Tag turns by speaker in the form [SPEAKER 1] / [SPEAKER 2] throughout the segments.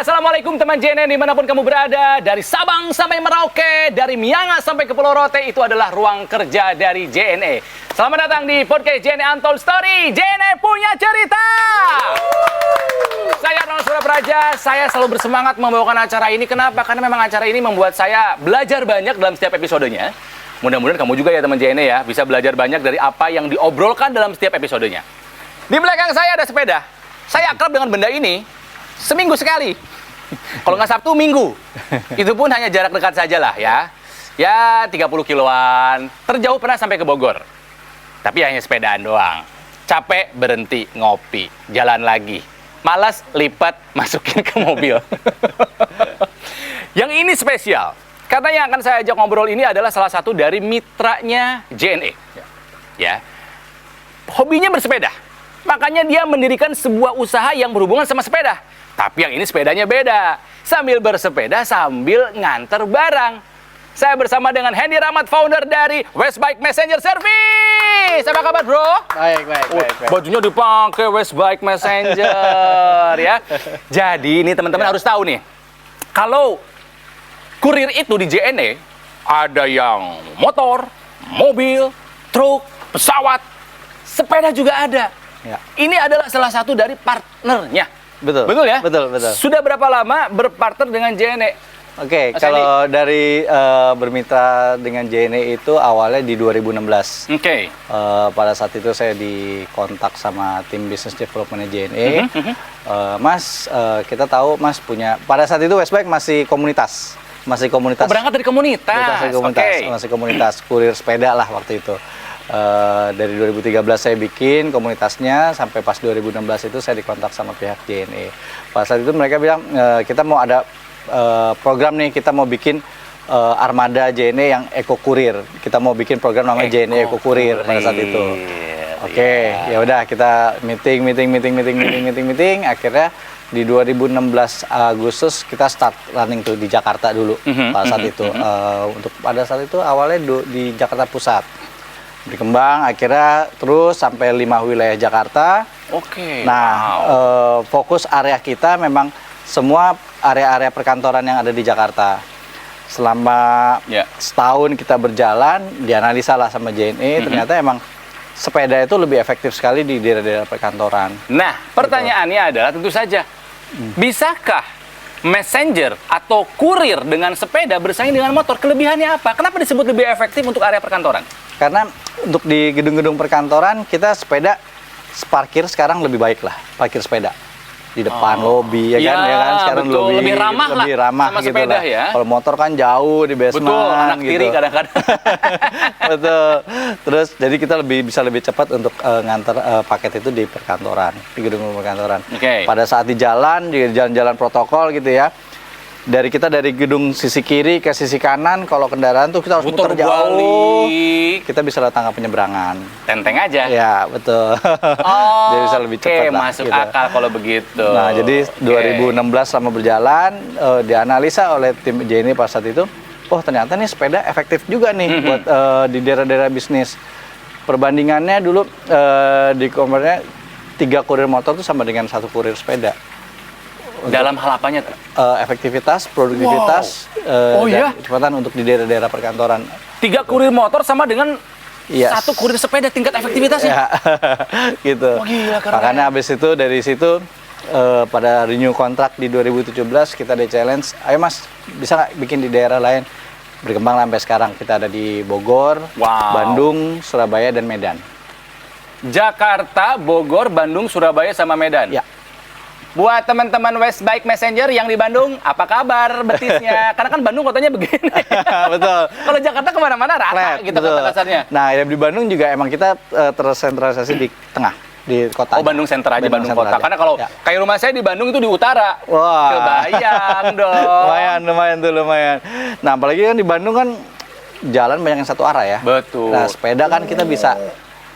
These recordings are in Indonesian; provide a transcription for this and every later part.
[SPEAKER 1] Assalamualaikum teman JNE dimanapun kamu berada. Dari Sabang sampai Merauke, dari Miangas sampai ke Pulau Rote, itu adalah ruang kerja dari JNE. Selamat datang di podcast JNE Untold Story. JNE punya cerita. Saya Ronald Surapraja. Saya selalu bersemangat membawakan acara ini. Kenapa? Karena memang acara ini membuat saya belajar banyak dalam setiap episodenya. Mudah-mudahan kamu juga ya teman JNE ya, bisa belajar banyak dari apa yang diobrolkan dalam setiap episodenya. Di belakang saya ada sepeda. Saya akrab dengan benda ini seminggu sekali. Kalau nggak Sabtu, Minggu. Itu pun hanya jarak dekat saja lah ya. Ya 30 kiloan. Terjauh pernah sampai ke Bogor. Tapi hanya sepedaan doang. Capek, berhenti, ngopi. Jalan lagi. Malas, lipat, masukin ke mobil. Yang ini spesial. Karena yang akan saya ajak ngobrol ini adalah salah satu dari mitranya JNE. Ya. Hobinya bersepeda. Makanya dia mendirikan sebuah usaha yang berhubungan sama sepeda. Tapi yang ini sepedanya beda. Sambil bersepeda, sambil nganter barang. Saya bersama dengan Hendy Rahmat, founder dari Westbike Messenger Service. Apa kabar, bro?
[SPEAKER 2] Baik.
[SPEAKER 1] Bajunya dipakai Westbike Messenger, ya. Jadi ini teman-teman harus tahu nih. Kalau kurir itu di JNE, ada yang motor, mobil, truk, pesawat, sepeda juga ada.
[SPEAKER 2] Ya.
[SPEAKER 1] Ini adalah salah satu dari partnernya.
[SPEAKER 2] Betul
[SPEAKER 1] ya?
[SPEAKER 2] Betul.
[SPEAKER 1] Sudah berapa lama berpartner dengan JNE?
[SPEAKER 2] Oke,
[SPEAKER 1] Mas
[SPEAKER 2] kalau dari bermitra dengan JNE itu awalnya di 2016.
[SPEAKER 1] Oke.
[SPEAKER 2] Pada saat itu saya dikontak sama tim business development JNE. Mas, kita tahu Mas punya, pada saat itu Westbike masih komunitas.
[SPEAKER 1] Oh, berangkat dari komunitas.
[SPEAKER 2] Masih komunitas kurir sepeda lah waktu itu. Dari 2013 saya bikin komunitasnya, sampai pas 2016 itu saya dikontak sama pihak JNE. Pada saat itu mereka bilang, kita mau ada program nih, kita mau bikin armada JNE yang Eco Kurir. Kita mau bikin program namanya JNE Eco Kurir pada saat itu. Oke, ya udah kita meeting. Akhirnya di 2016 Agustus kita start running tuh di Jakarta dulu. Pada saat itu, untuk pada saat itu awalnya di Jakarta Pusat. Berkembang akhirnya terus sampai 5 wilayah Jakarta.
[SPEAKER 1] Oke.
[SPEAKER 2] Nah, fokus area kita memang semua area-area perkantoran yang ada di Jakarta. Selama setahun kita berjalan, dianalisa lah sama JNE, ternyata emang sepeda itu lebih efektif sekali di daerah-daerah perkantoran.
[SPEAKER 1] Nah, pertanyaannya adalah tentu saja, bisakah messenger atau kurir dengan sepeda bersaing dengan motor? Kelebihannya apa? Kenapa disebut lebih efektif untuk area perkantoran?
[SPEAKER 2] Karena untuk di gedung-gedung perkantoran kita sepeda parkir sekarang lebih baik lah, parkir sepeda di depan lobi ya kan, sekarang
[SPEAKER 1] betul. Lebih ramah sama
[SPEAKER 2] gitu
[SPEAKER 1] sepeda
[SPEAKER 2] lah.
[SPEAKER 1] Ya.
[SPEAKER 2] Kalau motor kan jauh di basement.
[SPEAKER 1] Betul, anak
[SPEAKER 2] gitu.
[SPEAKER 1] tiri kadang-kadang.
[SPEAKER 2] Betul. Terus jadi kita bisa lebih cepat untuk nganter paket itu di perkantoran, di gedung perkantoran. Pada saat di jalan-jalan protokol gitu ya. Dari gedung sisi kiri ke sisi kanan, kalau kendaraan tuh kita harus muter jauh. Kita bisa datang ke penyeberangan.
[SPEAKER 1] Tenteng aja.
[SPEAKER 2] Ya, betul. Jadi bisa lebih cepat lah.
[SPEAKER 1] Masuk akal kalau begitu.
[SPEAKER 2] Nah, jadi 2016 selama berjalan, dianalisa oleh tim JNE pada saat itu, oh ternyata nih sepeda efektif juga nih buat di daerah-daerah bisnis. Perbandingannya dulu di komernya 3 kurir motor itu sama dengan 1 kurir sepeda.
[SPEAKER 1] Dalam hal apanya?
[SPEAKER 2] Efektivitas, produktivitas, dan kecepatan untuk di daerah-daerah perkantoran.
[SPEAKER 1] 3 kurir motor sama dengan 1 kurir sepeda, tingkat efektivitasnya?
[SPEAKER 2] Ya, gitu.
[SPEAKER 1] Oh, gila, keren.
[SPEAKER 2] Makanya habis itu, dari situ, pada renew kontrak di 2017, kita di-challenge, ayo Mas, bisa nggak bikin di daerah lain? Berkembang sampai sekarang, kita ada di Bogor, Bandung, Surabaya, dan Medan.
[SPEAKER 1] Jakarta, Bogor, Bandung, Surabaya, sama Medan?
[SPEAKER 2] Ya.
[SPEAKER 1] Buat teman-teman Westbike Messenger yang di Bandung, apa kabar betisnya? Karena kan Bandung kotanya begini.
[SPEAKER 2] Betul.
[SPEAKER 1] Kalau Jakarta kemana-mana rata gitu kota kasarnya.
[SPEAKER 2] Nah, ya di Bandung juga emang kita tersentralisasi di tengah, di kota.
[SPEAKER 1] Oh, Bandung center aja, Bandung kota. Aja. Karena kalau kayak rumah saya di Bandung itu di utara.
[SPEAKER 2] Wah.
[SPEAKER 1] Kebayang dong.
[SPEAKER 2] Lumayan. Nah, apalagi kan di Bandung kan jalan banyak yang satu arah ya.
[SPEAKER 1] Betul.
[SPEAKER 2] Nah, sepeda kan kita bisa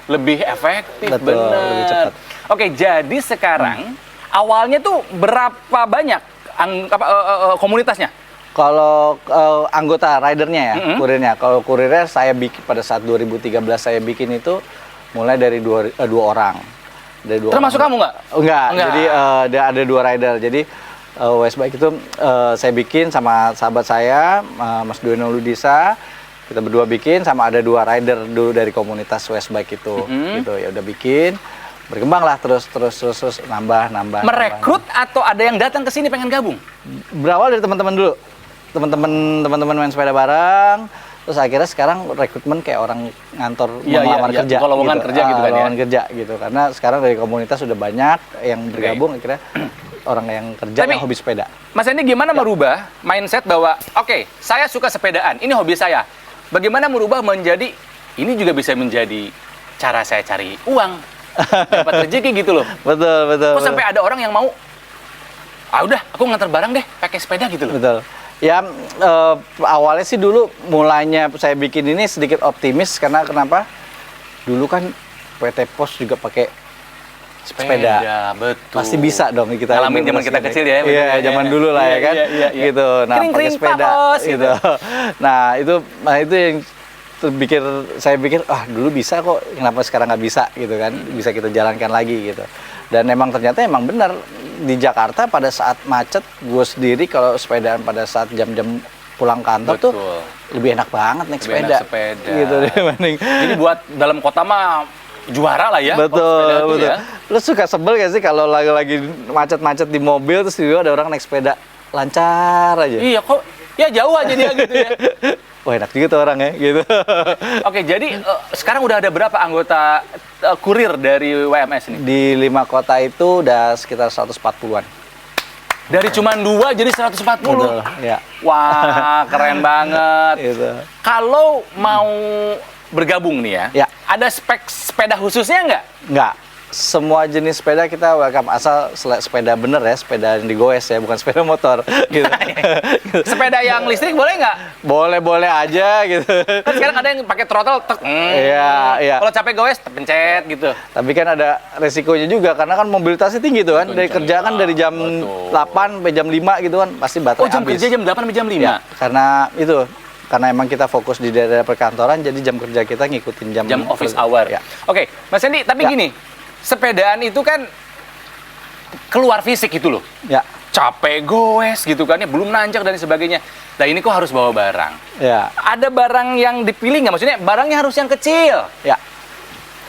[SPEAKER 1] lebih efektif,
[SPEAKER 2] betul, lebih cepat.
[SPEAKER 1] Oke, jadi sekarang awalnya tuh berapa banyak komunitasnya?
[SPEAKER 2] Kalau anggota ridernya ya, kurirnya. Kalau kurirnya saya bikin pada saat 2013 saya bikin itu mulai dari dua orang. Dari dua
[SPEAKER 1] Termasuk
[SPEAKER 2] orang.
[SPEAKER 1] kamu nggak?
[SPEAKER 2] Enggak. Jadi ada 2 rider. Jadi Westbike itu saya bikin sama sahabat saya, Mas Dueno Ludisa. Kita berdua bikin, sama ada 2 rider dulu dari komunitas Westbike itu. Gitu ya udah bikin, berkembang lah terus nambah.
[SPEAKER 1] Merekrut atau ada yang datang ke sini pengen gabung?
[SPEAKER 2] Berawal dari teman-teman dulu. Teman-teman main sepeda bareng. Terus akhirnya sekarang rekrutmen kayak orang ngantor melamar kerja.
[SPEAKER 1] Kalau lowongan kerja gitu kan ya.
[SPEAKER 2] Lowongan kerja gitu. Karena sekarang dari komunitas sudah banyak yang bergabung akhirnya orang yang kerja yang hobi sepeda.
[SPEAKER 1] Mas Hendy gimana merubah mindset bahwa oke, saya suka sepedaan, ini hobi saya. Bagaimana merubah menjadi ini juga bisa menjadi cara saya cari uang, dapat rezeki gitu loh.
[SPEAKER 2] Betul.
[SPEAKER 1] Kok sampai ada orang yang mau udah aku nganter barang deh pakai sepeda gitu loh.
[SPEAKER 2] Betul. Ya awalnya sih dulu mulainya saya bikin ini sedikit optimis karena kenapa? Dulu kan PT Pos juga pakai sepeda.
[SPEAKER 1] Betul.
[SPEAKER 2] Pasti bisa dong kita.
[SPEAKER 1] Ngalamin zaman kita kecil ya.
[SPEAKER 2] Iya, zaman dulu lah ya kan.
[SPEAKER 1] Iya.
[SPEAKER 2] Gitu. Nah, pakai sepeda gitu. Nah, itu yang saya pikir dulu bisa kok, kenapa sekarang nggak bisa gitu kan? Bisa kita jalankan lagi gitu. Dan ternyata emang benar di Jakarta pada saat macet, gue sendiri kalau sepedaan pada saat jam-jam pulang kantor tuh lebih enak banget naik sepeda. Gitu dibanding. Jadi
[SPEAKER 1] buat dalam kota mah juara lah ya.
[SPEAKER 2] Betul.
[SPEAKER 1] Ya.
[SPEAKER 2] Lu suka sebel gak sih kalau lagi macet-macet di mobil terus juga ada orang naik sepeda lancar aja?
[SPEAKER 1] Iya kok, ya jauh aja dia gitu ya.
[SPEAKER 2] Wah enak juga tuh orangnya gitu.
[SPEAKER 1] Oke, jadi sekarang udah ada berapa anggota kurir dari WMS ini?
[SPEAKER 2] Di 5 kota itu udah sekitar 140-an.
[SPEAKER 1] Dari cuma 2 jadi 140?
[SPEAKER 2] Betul, ya.
[SPEAKER 1] Wah, keren banget.
[SPEAKER 2] Gitu.
[SPEAKER 1] Kalau mau bergabung nih ya, ada spek sepeda khususnya nggak?
[SPEAKER 2] Nggak. Semua jenis sepeda kita welcome, asal sepeda bener ya, sepeda yang digoes ya, bukan sepeda motor gitu.
[SPEAKER 1] Sepeda yang listrik boleh nggak?
[SPEAKER 2] Boleh aja gitu.
[SPEAKER 1] Kan sekarang ada yang pakai throttle,
[SPEAKER 2] Iya.
[SPEAKER 1] Kalau capek goes, pencet gitu.
[SPEAKER 2] Tapi kan ada resikonya juga, karena kan mobilitasnya tinggi tuh kan. Dari kerja kan dari jam 8 sampai jam 5 gitu kan, pasti baterai habis.
[SPEAKER 1] Jam kerja jam 8 sampai jam 5?
[SPEAKER 2] Ya, karena emang kita fokus di daerah perkantoran, jadi jam kerja kita ngikutin jam
[SPEAKER 1] office hour.
[SPEAKER 2] Ya.
[SPEAKER 1] Oke, Mas Hendy, tapi gini, sepedaan itu kan keluar fisik gitu loh.
[SPEAKER 2] Ya.
[SPEAKER 1] Capek goes gitu kan ya, belum nanjak dan sebagainya. Nah ini kok harus bawa barang.
[SPEAKER 2] Ya.
[SPEAKER 1] Ada barang yang dipilih nggak? Maksudnya barangnya harus yang kecil.
[SPEAKER 2] Ya.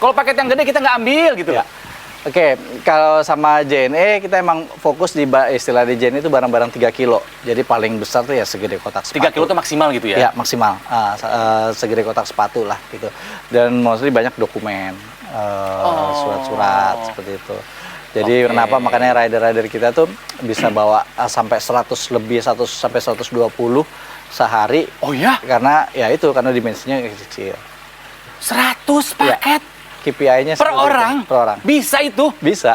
[SPEAKER 1] Kalau paket yang gede kita nggak ambil gitu.
[SPEAKER 2] Ya. Oke, kalau sama JNE kita emang fokus di istilah di JNE itu barang-barang 3 kilo. Jadi paling besar tuh ya segede kotak sepatu.
[SPEAKER 1] 3 kilo tuh maksimal gitu ya?
[SPEAKER 2] Ya, maksimal. Segede kotak sepatu lah gitu. Dan mostly banyak dokumen, surat-surat seperti itu. Jadi kenapa makanya rider-rider kita tuh bisa bawa sampai 100 lebih, 100 sampai 120 sehari.
[SPEAKER 1] Oh ya?
[SPEAKER 2] Karena dimensinya kecil.
[SPEAKER 1] 100 paket?
[SPEAKER 2] KPI-nya
[SPEAKER 1] per orang?
[SPEAKER 2] Per orang.
[SPEAKER 1] Bisa itu?
[SPEAKER 2] Bisa.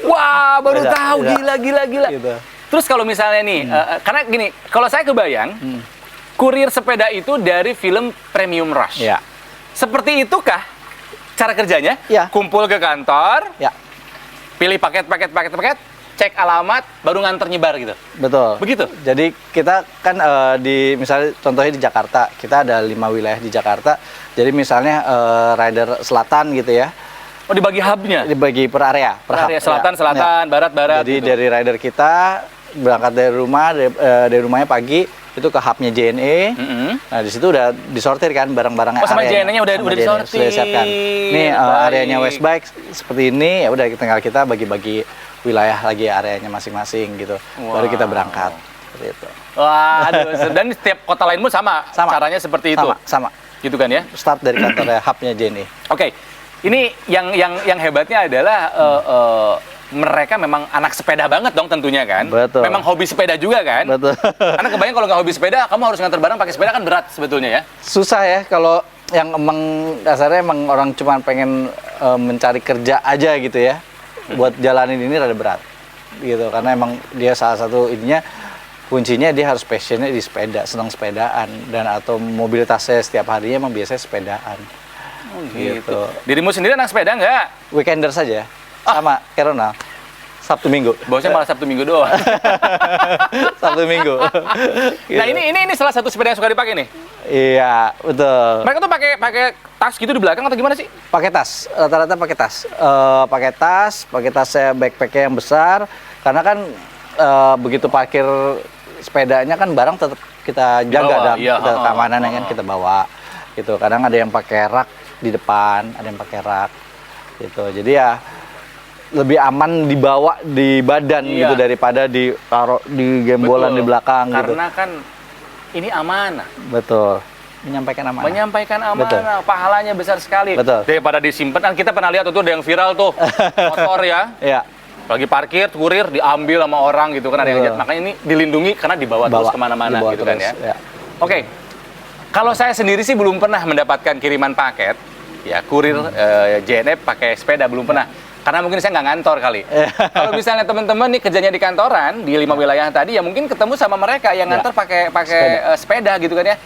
[SPEAKER 1] Wah, baru tahu. Gila.
[SPEAKER 2] Gitu.
[SPEAKER 1] Terus kalau misalnya nih, karena gini, kalau saya kebayang, kurir sepeda itu dari film Premium Rush.
[SPEAKER 2] Ya.
[SPEAKER 1] Seperti itukah cara kerjanya?
[SPEAKER 2] Ya.
[SPEAKER 1] Kumpul ke kantor,
[SPEAKER 2] ya.
[SPEAKER 1] Pilih paket, cek alamat, baru nganter nyebar gitu?
[SPEAKER 2] Betul.
[SPEAKER 1] Begitu?
[SPEAKER 2] Jadi kita kan misalnya contohnya di Jakarta, kita ada 5 wilayah di Jakarta. Jadi misalnya rider selatan gitu ya.
[SPEAKER 1] Oh, dibagi hubnya?
[SPEAKER 2] Dibagi per area.
[SPEAKER 1] Per area, selatan, barat.
[SPEAKER 2] Jadi
[SPEAKER 1] gitu.
[SPEAKER 2] dari rider kita berangkat dari rumah, dari rumahnya pagi, itu ke hubnya JNE. Nah di situ udah disortir kan barang-barangnya.
[SPEAKER 1] Oh, sama JNE-nya udah disortir.
[SPEAKER 2] Sudah disiapkan. Ini areanya Westbike seperti ini, ya udah tinggal kita bagi-bagi wilayah lagi areanya masing-masing gitu. Baru kita berangkat. Seperti itu.
[SPEAKER 1] Wah, dan setiap kota lain pun sama. Caranya seperti itu.
[SPEAKER 2] Sama.
[SPEAKER 1] Gitu kan ya?
[SPEAKER 2] Start dari kantor hubnya JNE.
[SPEAKER 1] Oke. Ini yang hebatnya adalah mereka memang anak sepeda banget dong tentunya kan.
[SPEAKER 2] Betul.
[SPEAKER 1] Memang hobi sepeda juga kan.
[SPEAKER 2] Betul.
[SPEAKER 1] Karena kebayang kalau nggak hobi sepeda, kamu harus nganter barang pakai sepeda kan berat sebetulnya ya.
[SPEAKER 2] Susah ya kalau yang emang dasarnya emang orang cuma pengen mencari kerja aja gitu ya. Buat jalanin ini rada berat gitu, karena emang dia salah satu kuncinya dia harus passionnya di sepeda, senang sepedaan, dan atau mobilitasnya setiap harinya emang biasanya sepedaan. Gitu.
[SPEAKER 1] Dirimu sendiri anak sepeda nggak?
[SPEAKER 2] Weekender saja, sama kayak Ronald. Sabtu Minggu.
[SPEAKER 1] Bosnya malah Sabtu Minggu doang.
[SPEAKER 2] Sabtu Minggu.
[SPEAKER 1] Gitu. Nah ini salah satu sepeda yang suka dipakai nih.
[SPEAKER 2] Iya, betul.
[SPEAKER 1] Mereka tuh pakai tas gitu di belakang atau gimana sih?
[SPEAKER 2] Pakai tas, rata-rata pakai tas. Pakai tasnya backpacknya yang besar. Karena kan begitu parkir sepedanya kan barang tetap kita jaga
[SPEAKER 1] Bawa,
[SPEAKER 2] dan
[SPEAKER 1] iya,
[SPEAKER 2] kita keamanannya kan kita bawa gitu. Kadang ada yang pakai rak di depan, ada yang pakai rak gitu. Jadi ya lebih aman dibawa di badan
[SPEAKER 1] Iya.
[SPEAKER 2] gitu daripada ditaruh di gembolan
[SPEAKER 1] Betul.
[SPEAKER 2] di belakang gitu.
[SPEAKER 1] Karena kan ini amanah.
[SPEAKER 2] Betul. Menyampaikan amanah.
[SPEAKER 1] Menyampaikan
[SPEAKER 2] Betul.
[SPEAKER 1] amanah, pahalanya besar sekali.
[SPEAKER 2] Betul.
[SPEAKER 1] Daripada disimpan, kan kita pernah lihat tuh ada yang viral tuh, motor ya,
[SPEAKER 2] Iya.
[SPEAKER 1] lagi parkir, kurir, diambil sama orang gitu kan, ada yang
[SPEAKER 2] Betul.
[SPEAKER 1] lihat. Makanya ini dilindungi karena dibawa terus kemana-mana
[SPEAKER 2] dibawa
[SPEAKER 1] gitu kan
[SPEAKER 2] terus,
[SPEAKER 1] ya. Oke, kalau saya sendiri sih belum pernah mendapatkan kiriman paket, ya kurir JNE pakai sepeda, belum pernah. Karena mungkin saya nggak ngantor kali. Kalau misalnya teman-teman nih kerjanya di kantoran, di 5 wilayah tadi, ya mungkin ketemu sama mereka yang ngantor pakai sepeda gitu kan ya.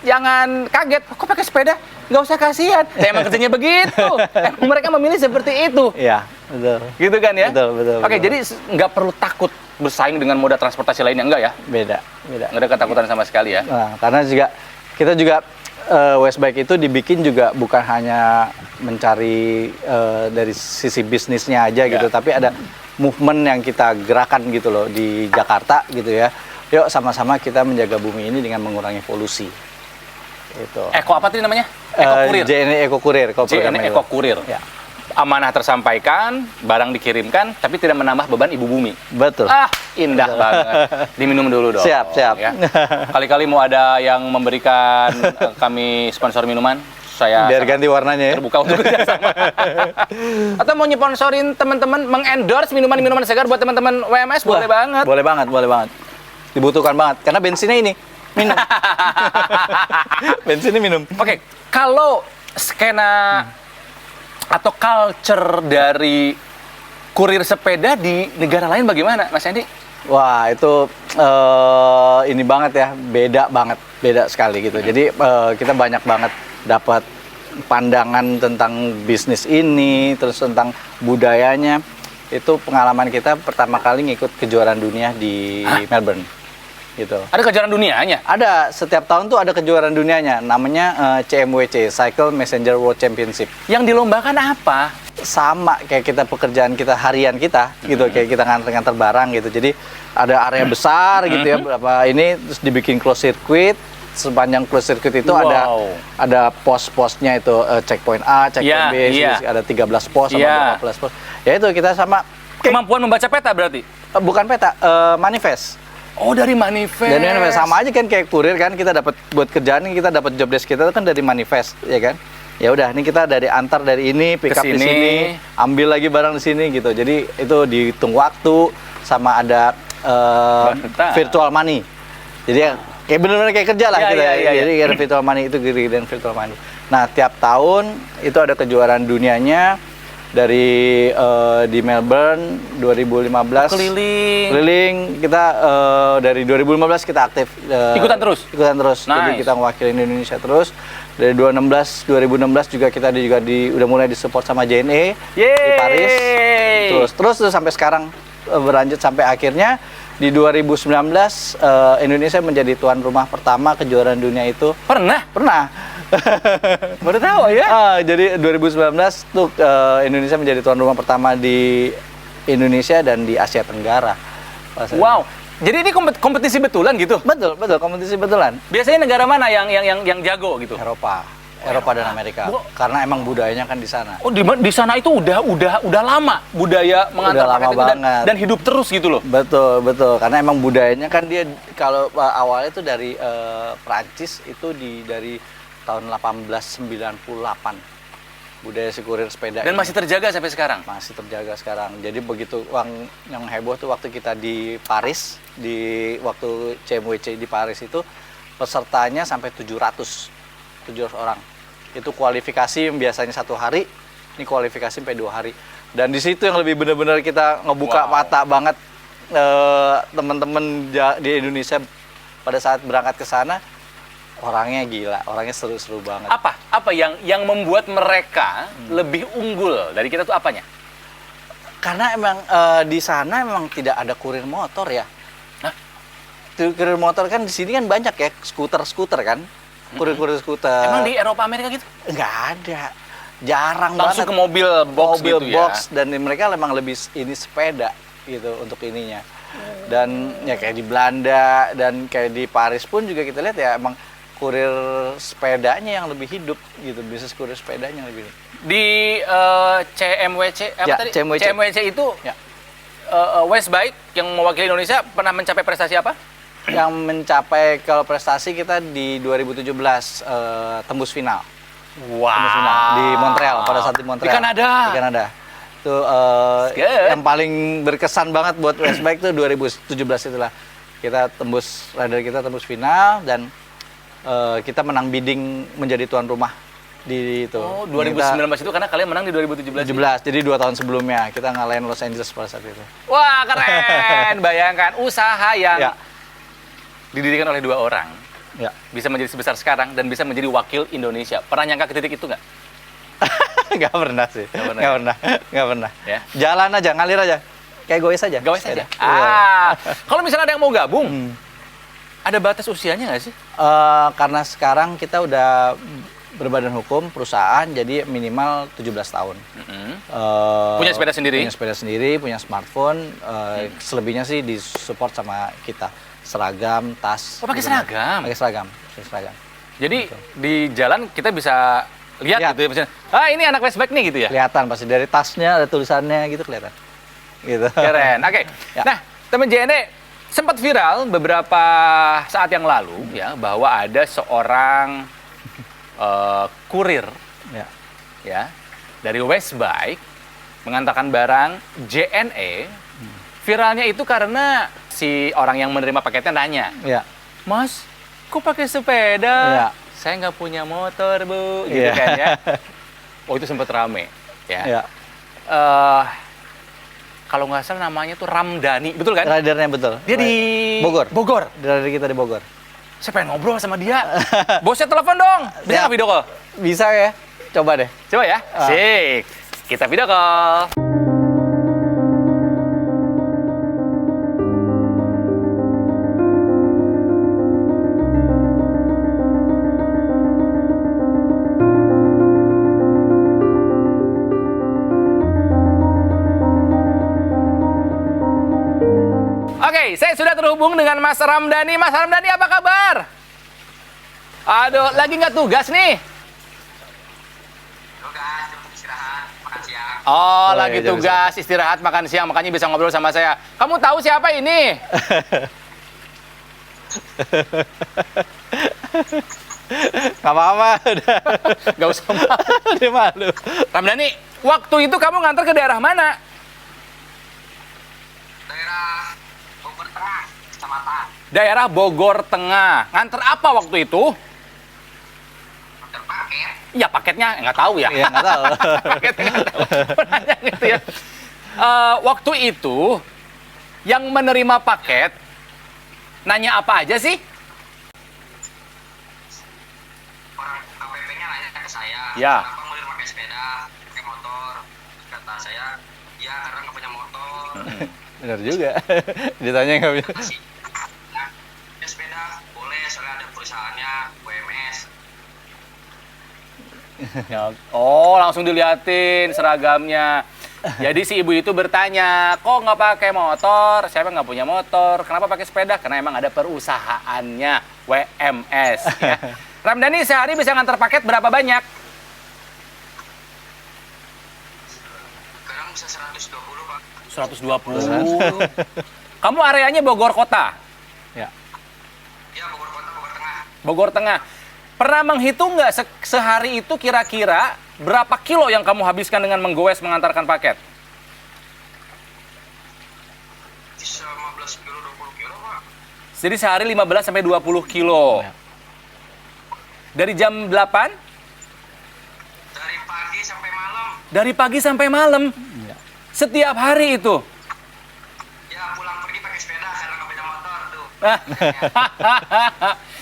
[SPEAKER 1] Jangan kaget, kok pakai sepeda? Nggak usah kasihan. Ya, emang kerjanya begitu. Emang mereka memilih seperti itu.
[SPEAKER 2] Iya, betul.
[SPEAKER 1] Gitu kan ya?
[SPEAKER 2] Betul, betul.
[SPEAKER 1] Oke,
[SPEAKER 2] betul.
[SPEAKER 1] jadi nggak perlu takut bersaing dengan moda transportasi lainnya, enggak ya?
[SPEAKER 2] beda.
[SPEAKER 1] Nggak ada ketakutan sama sekali ya?
[SPEAKER 2] Nah, karena juga kita juga Westbike itu dibikin juga bukan hanya mencari dari sisi bisnisnya aja gitu, tapi ada movement yang kita gerakan gitu loh di Jakarta gitu ya. Yuk sama-sama kita menjaga bumi ini dengan mengurangi polusi. Itu.
[SPEAKER 1] Eko apa tadi namanya? Eko Kurir.
[SPEAKER 2] JNE Eko Kurir.
[SPEAKER 1] JNE Eko Kurir.
[SPEAKER 2] Ya.
[SPEAKER 1] Amanah tersampaikan, barang dikirimkan, tapi tidak menambah beban ibu bumi.
[SPEAKER 2] Betul.
[SPEAKER 1] Ah, indah banget. Diminum dulu dong.
[SPEAKER 2] Siap, siap.
[SPEAKER 1] Ya. Kali-kali mau ada yang memberikan kami sponsor minuman, saya
[SPEAKER 2] Biar
[SPEAKER 1] sangat
[SPEAKER 2] ganti warnanya ya.
[SPEAKER 1] terbuka untuk kerjasama. Atau mau nyeponsorin teman-teman, mengendorse minuman-minuman segar buat teman-teman WMS, boleh banget.
[SPEAKER 2] Boleh banget, boleh banget. Dibutuhkan banget. Karena bensinnya ini minum. Bensinnya minum.
[SPEAKER 1] Oke, kalau skena atau culture dari kurir sepeda di negara lain bagaimana, Mas Andi?
[SPEAKER 2] Wah, itu ini banget ya, beda sekali gitu. Jadi kita banyak banget dapat pandangan tentang bisnis ini, terus tentang budayanya. Itu pengalaman kita pertama kali ngikut kejuaraan dunia di Melbourne. Gitu.
[SPEAKER 1] Ada kejuaraan dunianya?
[SPEAKER 2] Ada, setiap tahun tuh ada kejuaraan dunianya, namanya CMWC, Cycle Messenger World Championship.
[SPEAKER 1] Yang dilombakan apa?
[SPEAKER 2] Sama kayak kita pekerjaan kita harian kita gitu, kayak kita nganter-nganter barang gitu. Jadi ada area besar gitu ya, berapa ini terus dibikin close circuit. Sepanjang close circuit itu ada pos-posnya itu, checkpoint A, checkpoint B, ada 13 pos sama 15 pos. Ya itu kita sama
[SPEAKER 1] Kemampuan membaca peta berarti?
[SPEAKER 2] bukan peta, manifest.
[SPEAKER 1] Oh, dari manifest.
[SPEAKER 2] Dan manifest sama aja kan kayak kurir kan, kita dapat buat kerjaan, kita dapat job desk kita itu kan dari manifest, ya kan? Ya udah, ini kita dari antar dari ini, pick up di sini, ambil lagi barang di sini gitu. Jadi itu dihitung waktu, sama ada virtual money. Jadi ya, kayak benar-benar kayak kerja lah kita. Jadi ada virtual money, itu dan virtual money. Nah, tiap tahun itu ada kejuaraan dunianya dari di Melbourne 2015. Keliling kita dari 2015 kita aktif.
[SPEAKER 1] Ikutan terus.
[SPEAKER 2] Nice. Jadi kita mewakili Indonesia terus. Dari 2016 juga kita udah mulai disupport sama JNE di Paris. Terus sampai sekarang berlanjut sampai akhirnya di 2019 Indonesia menjadi tuan rumah pertama kejuaraan dunia itu.
[SPEAKER 1] Pernah.
[SPEAKER 2] Baru tahu ya. Jadi 2019 tuh Indonesia menjadi tuan rumah pertama di Indonesia dan di Asia Tenggara.
[SPEAKER 1] Wow. Jadi ini kompetisi betulan gitu?
[SPEAKER 2] Betul, kompetisi betulan.
[SPEAKER 1] Biasanya negara mana yang jago gitu?
[SPEAKER 2] Eropa dan Amerika. Karena emang budayanya kan di sana.
[SPEAKER 1] Oh, di sana itu udah lama budaya mengantar paket itu dan hidup terus gitu loh.
[SPEAKER 2] Betul. Karena emang budayanya kan dia kalau awalnya itu dari Prancis itu dari tahun 1898. Budaya si kurir sepeda
[SPEAKER 1] dan masih terjaga sampai sekarang.
[SPEAKER 2] Masih terjaga sekarang. Jadi begitu yang heboh tuh waktu kita di Paris, waktu CMWC di Paris itu pesertanya sampai 700 orang. Itu kualifikasi yang biasanya 1 hari, ini kualifikasi sampai 2 hari. Dan di situ yang lebih benar-benar kita ngebuka mata banget teman-teman di Indonesia pada saat berangkat ke sana. Orangnya gila, orangnya seru-seru banget.
[SPEAKER 1] Apa yang membuat mereka lebih unggul dari kita tuh apanya?
[SPEAKER 2] Karena emang di sana emang tidak ada kurir motor ya. Kurir motor kan di sini kan banyak ya, skuter kan. Kurir skuter.
[SPEAKER 1] Emang di Eropa Amerika gitu?
[SPEAKER 2] Nggak ada. Jarang
[SPEAKER 1] langsung
[SPEAKER 2] banget.
[SPEAKER 1] ke mobil box gitu ya.
[SPEAKER 2] Dan mereka memang lebih ini sepeda. gitu untuk ininya. Dan ya kayak di Belanda dan kayak di Paris pun juga kita lihat ya emang kurir sepedanya yang lebih hidup gitu, bisnis kurir sepedanya yang lebih hidup.
[SPEAKER 1] Di CMWC apa
[SPEAKER 2] Ya,
[SPEAKER 1] tadi?
[SPEAKER 2] CMWC.
[SPEAKER 1] itu
[SPEAKER 2] Ya.
[SPEAKER 1] Westbike yang mewakili Indonesia pernah mencapai prestasi apa?
[SPEAKER 2] Yang mencapai kalau prestasi kita di 2017 tembus final.
[SPEAKER 1] Wow.
[SPEAKER 2] Tembus final di Montreal, pada saat di Montreal.
[SPEAKER 1] Di Kanada.
[SPEAKER 2] Di Kanada. Itu
[SPEAKER 1] Good.
[SPEAKER 2] yang paling berkesan banget buat Westbike itu 2017 itulah. Kita rider kita tembus final dan kita menang bidding menjadi tuan rumah di itu.
[SPEAKER 1] Oh, 2019 itu karena kalian menang di 2017.
[SPEAKER 2] 17, jadi 2 tahun sebelumnya kita ngalahin Los Angeles pada saat itu.
[SPEAKER 1] Wah, keren. Bayangkan usaha yang
[SPEAKER 2] Ya.
[SPEAKER 1] didirikan oleh 2 orang
[SPEAKER 2] Ya.
[SPEAKER 1] bisa menjadi sebesar sekarang dan bisa menjadi wakil Indonesia. Pernah nyangka ke titik itu nggak?
[SPEAKER 2] Nggak pernah sih. Nggak pernah.
[SPEAKER 1] Ya.
[SPEAKER 2] Jalan aja, ngalir aja. Kayak goes aja.
[SPEAKER 1] Gawai saja.
[SPEAKER 2] Iya.
[SPEAKER 1] Kalau misalnya ada yang mau gabung, ada batas usianya nggak sih?
[SPEAKER 2] Karena sekarang kita udah berbadan hukum perusahaan, jadi minimal 17 tahun.
[SPEAKER 1] Punya sepeda sendiri?
[SPEAKER 2] Punya sepeda sendiri, punya smartphone. Selebihnya sih disupport sama kita. Seragam, tas.
[SPEAKER 1] Oh, pakai
[SPEAKER 2] gitu.
[SPEAKER 1] seragam?
[SPEAKER 2] Pakai seragam. Pakai seragam.
[SPEAKER 1] Jadi di jalan kita bisa lihat
[SPEAKER 2] Lihat.
[SPEAKER 1] gitu ya, misalnya, ini anak Westbike nih gitu ya.
[SPEAKER 2] Kelihatan pasti dari tasnya, ada tulisannya gitu kelihatan. Gitu.
[SPEAKER 1] Keren. Oke.
[SPEAKER 2] Ya.
[SPEAKER 1] Nah, teman JNE sempat viral beberapa saat yang lalu ya bahwa ada seorang kurir
[SPEAKER 2] Ya.
[SPEAKER 1] ya dari Westbike mengantarkan barang JNE. Viralnya itu karena si orang yang menerima paketnya nanya,
[SPEAKER 2] Ya.
[SPEAKER 1] "Mas, kok pakai sepeda?
[SPEAKER 2] Iya.
[SPEAKER 1] Saya nggak punya motor, Bu." Gitu
[SPEAKER 2] Iya.
[SPEAKER 1] kan ya. Oh, itu sempat rame ya.
[SPEAKER 2] Ya.
[SPEAKER 1] Kalau nggak salah namanya tuh Ramdhani, betul kan?
[SPEAKER 2] Ridernya betul.
[SPEAKER 1] Dia di
[SPEAKER 2] Bogor.
[SPEAKER 1] Bogor.
[SPEAKER 2] Dari kita di Bogor.
[SPEAKER 1] Saya pengen ngobrol sama dia. Bosnya telepon dong. Bisa
[SPEAKER 2] Siap.
[SPEAKER 1] nggak video call?
[SPEAKER 2] Bisa ya? Coba deh.
[SPEAKER 1] Coba ya. Sik. Kita video call. Oke, saya sudah terhubung dengan Mas Ramdhani. Mas Ramdhani, apa kabar? Aduh, lagi nggak tugas nih?
[SPEAKER 3] Tugas, istirahat, makan siang.
[SPEAKER 1] Oh,
[SPEAKER 2] Oh,
[SPEAKER 1] lagi
[SPEAKER 2] iya, jam
[SPEAKER 1] tugas, istirahat, makan siang, makanya bisa ngobrol sama saya. Kamu tahu siapa ini?
[SPEAKER 2] Gak apa-apa, udah.
[SPEAKER 1] Gak usah malu.
[SPEAKER 2] Dia malu.
[SPEAKER 1] Ramdhani, waktu itu kamu nganter ke daerah mana?
[SPEAKER 3] Daerah Bogor Tengah, kecamatan.
[SPEAKER 1] Daerah Bogor Tengah. Nganter apa waktu itu?
[SPEAKER 3] Motor paket.
[SPEAKER 1] Ya, paketnya nggak tahu ya.
[SPEAKER 2] Iya, nggak tahu.
[SPEAKER 1] Paketnya nggak tahu. Nanya gitu ya. Waktu itu, yang menerima paket, nanya apa aja sih?
[SPEAKER 3] Orang KPP-nya nanya ke saya.
[SPEAKER 1] Ya.
[SPEAKER 3] Kenapa mulir pakai sepeda, pakai motor? Terus kata saya, ya karena nggak punya motor.
[SPEAKER 2] Benar juga. Ditanya nggak bisa.
[SPEAKER 3] Masih. Nah, ya sepeda boleh, soalnya ada perusahaannya, WMS.
[SPEAKER 1] Oh, langsung diliatin seragamnya. Jadi si ibu itu bertanya, kok nggak pakai motor? Saya nggak punya motor. Kenapa pakai sepeda? Karena emang ada perusahaannya, WMS. Ya. Ramdhani sehari bisa ngantar paket berapa banyak?
[SPEAKER 3] Sekarang bisa 120, Pak.
[SPEAKER 1] 120. Kamu areanya Bogor Kota?
[SPEAKER 2] Ya.
[SPEAKER 3] Ya, Bogor Kota, Bogor Tengah.
[SPEAKER 1] Bogor Tengah. Pernah menghitung nggak sehari itu kira-kira berapa kilo yang kamu habiskan dengan menggoes mengantarkan paket?
[SPEAKER 3] Bisa 15 kilo, 20 kilo, Pak.
[SPEAKER 1] Jadi sehari 15 sampai 20 kilo.
[SPEAKER 2] Ya.
[SPEAKER 1] Dari jam 8?
[SPEAKER 3] Dari pagi sampai malam.
[SPEAKER 1] Dari pagi sampai malam.
[SPEAKER 2] Ya.
[SPEAKER 1] Setiap hari itu.
[SPEAKER 3] Ya, pulang pergi pakai sepeda karena nggak punya motor tuh.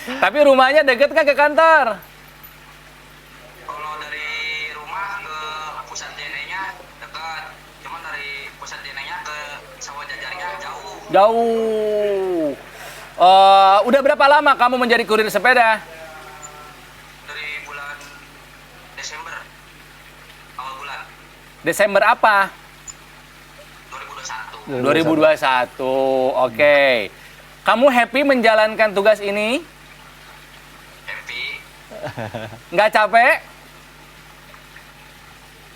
[SPEAKER 1] Tapi rumahnya deket kan ke kantor?
[SPEAKER 3] Kalau dari rumah ke pusat JNE-nya dekat. Cuman dari pusat JNE-nya ke sawah jajarnya jauh.
[SPEAKER 1] Jauh. Udah berapa lama kamu menjadi kurir sepeda?
[SPEAKER 3] Dari bulan Desember. Awal bulan
[SPEAKER 1] Desember apa?
[SPEAKER 3] 2021.
[SPEAKER 1] 2021. Oke. Kamu happy menjalankan tugas ini?
[SPEAKER 3] Happy.
[SPEAKER 1] Nggak capek?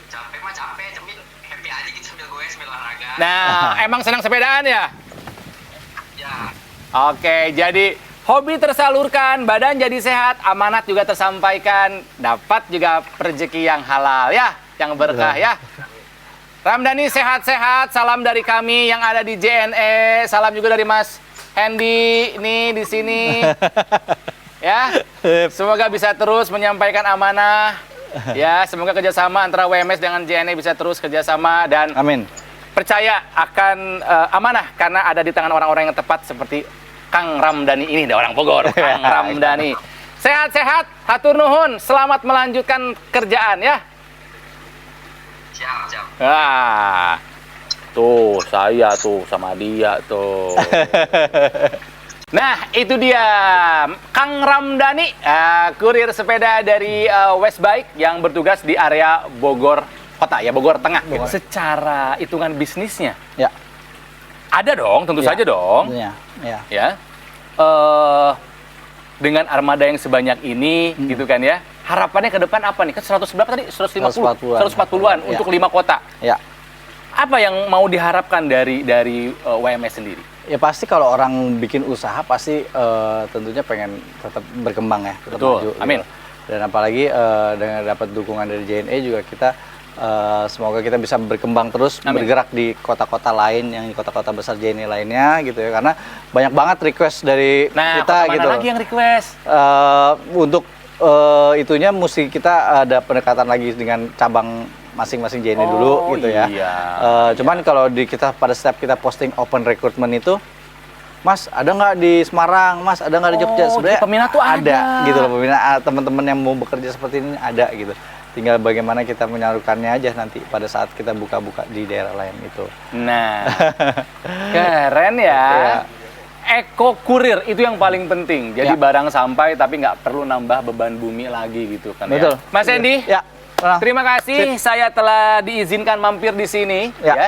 [SPEAKER 3] Capek mah capek, tapi happy aja gitu sambil gue sambil olahraga.
[SPEAKER 1] Nah, emang senang sepedaan ya?
[SPEAKER 3] Ya,
[SPEAKER 1] Oke, jadi hobi tersalurkan, badan jadi sehat, amanat juga tersampaikan, dapat juga rezeki yang halal ya, yang berkah ya. Ramdhani sehat-sehat, salam dari kami yang ada di JNE, salam juga dari Mas Hendy nih di sini. Ya, semoga bisa terus menyampaikan amanah. Ya, semoga kerjasama antara WMS dengan JNE bisa terus kerjasama dan
[SPEAKER 2] Amin.
[SPEAKER 1] percaya akan amanah karena ada di tangan orang-orang yang tepat seperti Kang Ramdhani ini, ada orang Bogor, Kang Ramdhani. Sehat-sehat, hatur nuhun, selamat melanjutkan kerjaan ya.
[SPEAKER 3] siap.
[SPEAKER 1] Ah, tuh saya tuh sama dia tuh. Nah, itu dia Kang Ramdhani, kurir sepeda dari Westbike yang bertugas di area Bogor Kota ya, Bogor Tengah. Secara hitungan bisnisnya,
[SPEAKER 2] Ya.
[SPEAKER 1] ada dong, tentu
[SPEAKER 2] Ya,
[SPEAKER 1] saja dong.
[SPEAKER 2] tentunya. Ya.
[SPEAKER 1] Ya, dengan armada yang sebanyak ini, gitu kan ya. Harapannya ke depan apa nih? Kan 100 berapa tadi? 150, 140-an
[SPEAKER 2] Ya.
[SPEAKER 1] untuk 5 kota.
[SPEAKER 2] Ya.
[SPEAKER 1] Apa yang mau diharapkan dari WMS sendiri?
[SPEAKER 2] Ya pasti kalau orang bikin usaha pasti tentunya pengen tetap berkembang ya, tetap
[SPEAKER 1] Betul,
[SPEAKER 2] maju.
[SPEAKER 1] amin.
[SPEAKER 2] Gitu. Dan apalagi dengan dapat dukungan dari JNE juga kita semoga kita bisa berkembang terus,
[SPEAKER 1] Amin.
[SPEAKER 2] bergerak di kota-kota lain yang di kota-kota besar JNE lainnya gitu ya. Karena banyak banget request dari
[SPEAKER 1] Nah,
[SPEAKER 2] kita
[SPEAKER 1] kota mana
[SPEAKER 2] gitu.
[SPEAKER 1] lagi yang request?
[SPEAKER 2] Untuk itunya mesti kita ada pendekatan lagi dengan cabang masing-masing JNE dulu gitu ya.
[SPEAKER 1] Iya.
[SPEAKER 2] Cuman kalau di kita pada setiap kita posting open recruitment itu, Mas ada nggak di Semarang, Mas ada nggak di Jogja?
[SPEAKER 1] Oh, jadi peminat tuh ada.
[SPEAKER 2] gitu loh, peminat teman-teman yang mau bekerja seperti ini ada gitu. Tinggal bagaimana kita menyalurkannya aja nanti pada saat kita buka-buka di daerah lain itu.
[SPEAKER 1] Nah, keren ya.
[SPEAKER 2] Iya.
[SPEAKER 1] Eko kurir itu yang paling penting. Jadi
[SPEAKER 2] Ya.
[SPEAKER 1] barang sampai tapi nggak perlu nambah beban bumi lagi gitu kan
[SPEAKER 2] Betul.
[SPEAKER 1] ya. Mas Hendy,
[SPEAKER 2] Ya.
[SPEAKER 1] terima kasih saya telah diizinkan mampir di sini
[SPEAKER 2] Ya.
[SPEAKER 1] ya.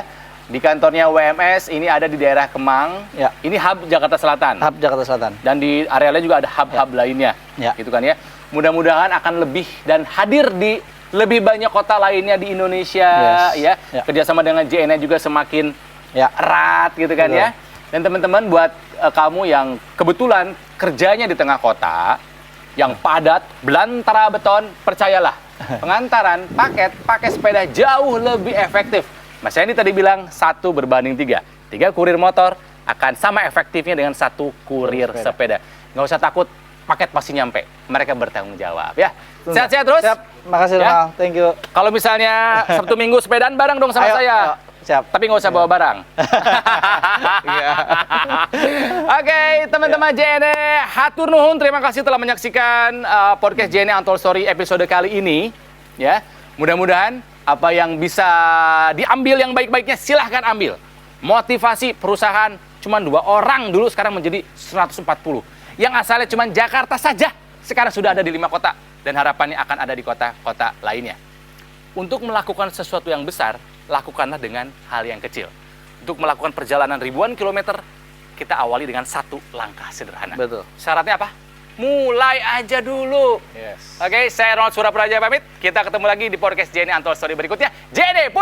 [SPEAKER 1] Di kantornya WMS ini ada di daerah Kemang.
[SPEAKER 2] Ya.
[SPEAKER 1] Ini hub Jakarta Selatan.
[SPEAKER 2] Hub Jakarta Selatan.
[SPEAKER 1] Dan di areanya juga ada hub-hub lainnya.
[SPEAKER 2] Ya.
[SPEAKER 1] Gitu kan ya. Mudah-mudahan akan lebih dan hadir di lebih banyak kota lainnya di Indonesia
[SPEAKER 2] Yes.
[SPEAKER 1] ya.
[SPEAKER 2] Ya.
[SPEAKER 1] Kerjasama dengan JNE juga semakin
[SPEAKER 2] Ya.
[SPEAKER 1] erat gitu kan
[SPEAKER 2] Betul.
[SPEAKER 1] ya. Dan teman-teman buat kamu yang kebetulan kerjanya di tengah kota yang padat, belantara beton, percayalah, pengantaran paket pakai sepeda jauh lebih efektif. Mas Hendy tadi bilang 1 berbanding 3. 3 kurir motor akan sama efektifnya dengan 1 kurir sepeda. Nggak usah takut, paket pasti nyampe. Mereka bertanggung jawab ya. Sehat-sehat terus.
[SPEAKER 2] Siap. Makasih
[SPEAKER 1] Ya.
[SPEAKER 2] Ronald. Thank you.
[SPEAKER 1] Kalau misalnya Sabtu Minggu sepedaan bareng dong sama
[SPEAKER 2] Ayo,
[SPEAKER 1] saya.
[SPEAKER 2] ayo. Siap.
[SPEAKER 1] Tapi nggak usah bawa barang.
[SPEAKER 2] Iya.
[SPEAKER 1] Oke, teman-teman JNE, hatur nuhun, terima kasih telah menyaksikan podcast JNE Untold Story episode kali ini. Ya, mudah-mudahan apa yang bisa diambil yang baik-baiknya silahkan ambil. Motivasi perusahaan cuma 2 orang dulu sekarang menjadi 140. Yang asalnya cuma Jakarta saja sekarang sudah ada di 5 kota dan harapannya akan ada di kota-kota lainnya. Untuk melakukan sesuatu yang besar, lakukanlah dengan hal yang kecil. Untuk melakukan perjalanan ribuan kilometer, kita awali dengan 1 langkah sederhana.
[SPEAKER 2] Betul.
[SPEAKER 1] Syaratnya apa? Mulai aja dulu.
[SPEAKER 2] Yes.
[SPEAKER 1] Oke, saya Ronald Surapraja pamit. Kita ketemu lagi di podcast JNE Untold Story berikutnya. JNE